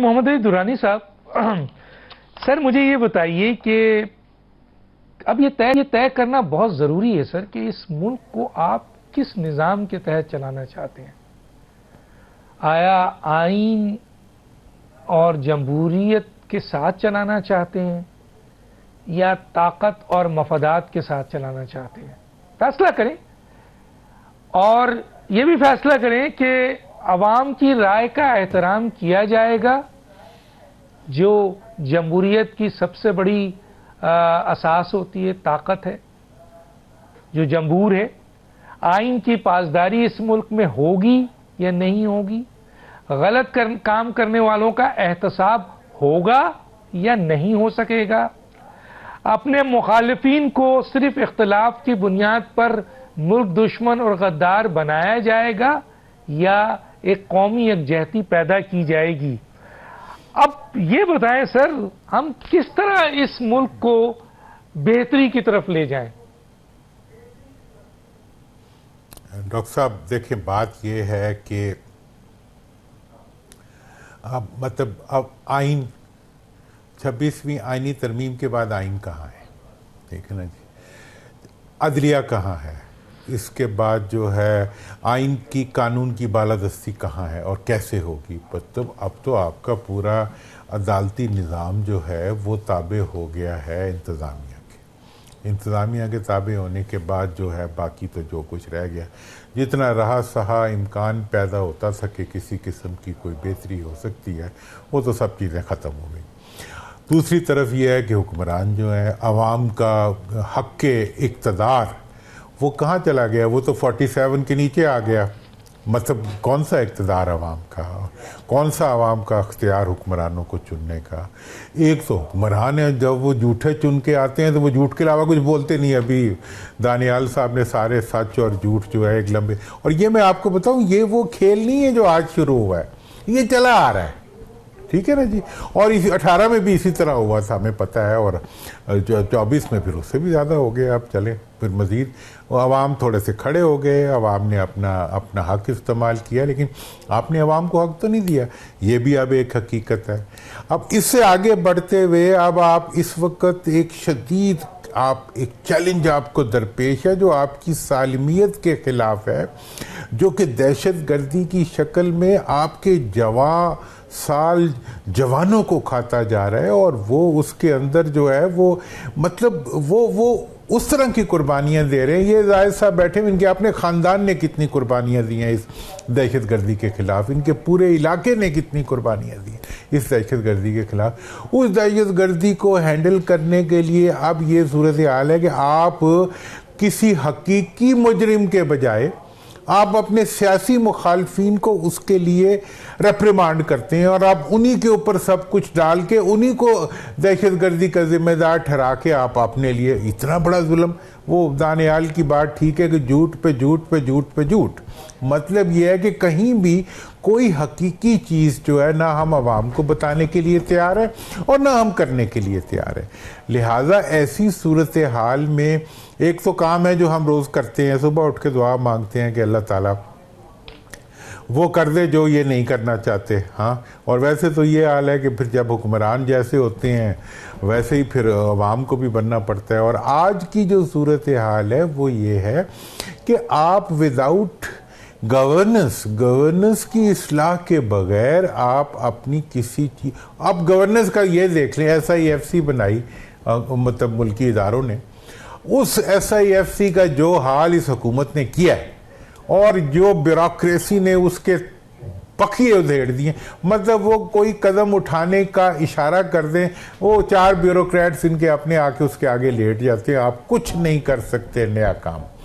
محمد علی درانی صاحب، سر مجھے یہ بتائیے کہ اب یہ طے کرنا بہت ضروری ہے سر کہ اس ملک کو آپ کس نظام کے تحت چلانا چاہتے ہیں؟ آیا آئین اور جمہوریت کے ساتھ چلانا چاہتے ہیں یا طاقت اور مفادات کے ساتھ چلانا چاہتے ہیں؟ فیصلہ کریں، اور یہ بھی فیصلہ کریں کہ عوام کی رائے کا احترام کیا جائے گا، جو جمہوریت کی سب سے بڑی اساس ہوتی ہے، طاقت ہے، جو جمہور ہے۔ آئین کی پاسداری اس ملک میں ہوگی یا نہیں ہوگی؟ غلط کام کرنے والوں کا احتساب ہوگا یا نہیں ہو سکے گا؟ اپنے مخالفین کو صرف اختلاف کی بنیاد پر ملک دشمن اور غدار بنایا جائے گا یا ایک قومی یکجہتی پیدا کی جائے گی؟ اب یہ بتائیں سر، ہم کس طرح اس ملک کو بہتری کی طرف لے جائیں؟ ڈاکٹر صاحب دیکھیں، بات یہ ہے کہ اب آئین 26ویں آئینی ترمیم کے بعد آئین کہاں ہے؟ ٹھیک ہے نا جی، عدلیہ کہاں ہے؟ اس کے بعد جو ہے آئین کی قانون کی بالادستی کہاں ہے اور کیسے ہوگی؟ مطلب اب تو آپ کا پورا عدالتی نظام جو ہے وہ تابع ہو گیا ہے انتظامیہ کے تابع ہونے کے بعد جو ہے باقی تو جو کچھ رہ گیا، جتنا رہا سہا امکان پیدا ہوتا تھا کہ کسی قسم کی کوئی بہتری ہو سکتی ہے، وہ تو سب چیزیں ختم ہو گئی۔ دوسری طرف یہ ہے کہ حکمران جو ہے عوام کا حق کے اقتدار وہ کہاں چلا گیا؟ وہ تو 47 کے نیچے آ گیا۔ مطلب کون سا اقتدار عوام کا، کون سا عوام کا اختیار حکمرانوں کو چننے کا؟ ایک تو حکمران ہے، جب وہ جھوٹے چن کے آتے ہیں تو وہ جھوٹ کے علاوہ کچھ بولتے نہیں۔ ابھی دانیال صاحب نے سارے سچ اور جھوٹ جو ہے ایک لمبے، اور یہ میں آپ کو بتاؤں یہ وہ کھیل نہیں ہے جو آج شروع ہوا ہے، یہ چلا آ رہا ہے، ٹھیک ہے نا جی۔ اور 18 میں بھی اسی طرح ہوا تھا، ہمیں پتہ ہے، اور 24 میں پھر اس سے بھی زیادہ ہو گیا۔ اب چلیں پھر مزید عوام تھوڑے سے کھڑے ہو گئے، عوام نے اپنا حق استعمال کیا، لیکن آپ نے عوام کو حق تو نہیں دیا، یہ بھی اب ایک حقیقت ہے۔ اب اس سے آگے بڑھتے ہوئے اب آپ اس وقت ایک شدید ایک چیلنج آپ کو درپیش ہے جو آپ کی سالمیت کے خلاف ہے، جو کہ دہشت گردی کی شکل میں آپ کے جوانوں کو کھاتا جا رہا ہے، اور وہ اس کے اندر جو ہے وہ مطلب وہ اس طرح کی قربانیاں دے رہے ہیں۔ یہ زاہد صاحب بیٹھے ہیں، ان کے اپنے خاندان نے کتنی قربانیاں دی ہیں اس دہشت گردی کے خلاف، ان کے پورے علاقے نے کتنی قربانیاں دی ہیں اس دہشت گردی کے خلاف۔ اس دہشت گردی کو ہینڈل کرنے کے لیے اب یہ صورتحال ہے کہ آپ کسی حقیقی مجرم کے بجائے آپ اپنے سیاسی مخالفین کو اس کے لیے ریپریمانڈ کرتے ہیں، اور آپ انہی کے اوپر سب کچھ ڈال کے انہی کو دہشت گردی کا ذمہ دار ٹھہرا کے آپ اپنے لیے اتنا بڑا ظلم۔ وہ دانیال کی بات ٹھیک ہے کہ جھوٹ پہ جھوٹ پہ جھوٹ پہ جھوٹ، مطلب یہ ہے کہ کہیں بھی کوئی حقیقی چیز جو ہے نہ ہم عوام کو بتانے کے لیے تیار ہیں اور نہ ہم کرنے کے لیے تیار ہیں۔ لہٰذا ایسی صورتحال میں ایک تو کام ہے جو ہم روز کرتے ہیں، صبح اٹھ کے دعا مانگتے ہیں کہ اللہ تعالیٰ وہ کر دے جو یہ نہیں کرنا چاہتے، ہاں۔ اور ویسے تو یہ حال ہے کہ پھر جب حکمران جیسے ہوتے ہیں ویسے ہی پھر عوام کو بھی بننا پڑتا ہے۔ اور آج کی جو صورتحال ہے وہ یہ ہے کہ آپ وداؤٹ گورننس کی اصلاح کے بغیر آپ اپنی کسی چیز، اب گورننس کا یہ دیکھ لیں، SIFC بنائی مطلب ملکی اداروں نے، اس SIFC کا جو حال اس حکومت نے کیا ہے اور جو بیوروکریسی نے اس کے پکھیے ادھیڑ دیے، مطلب وہ کوئی قدم اٹھانے کا اشارہ کر دیں وہ 4 بیوروکریٹس ان کے اپنے آ کے اس کے آگے لیٹ جاتے ہیں، آپ کچھ نہیں کر سکتے نیا کام۔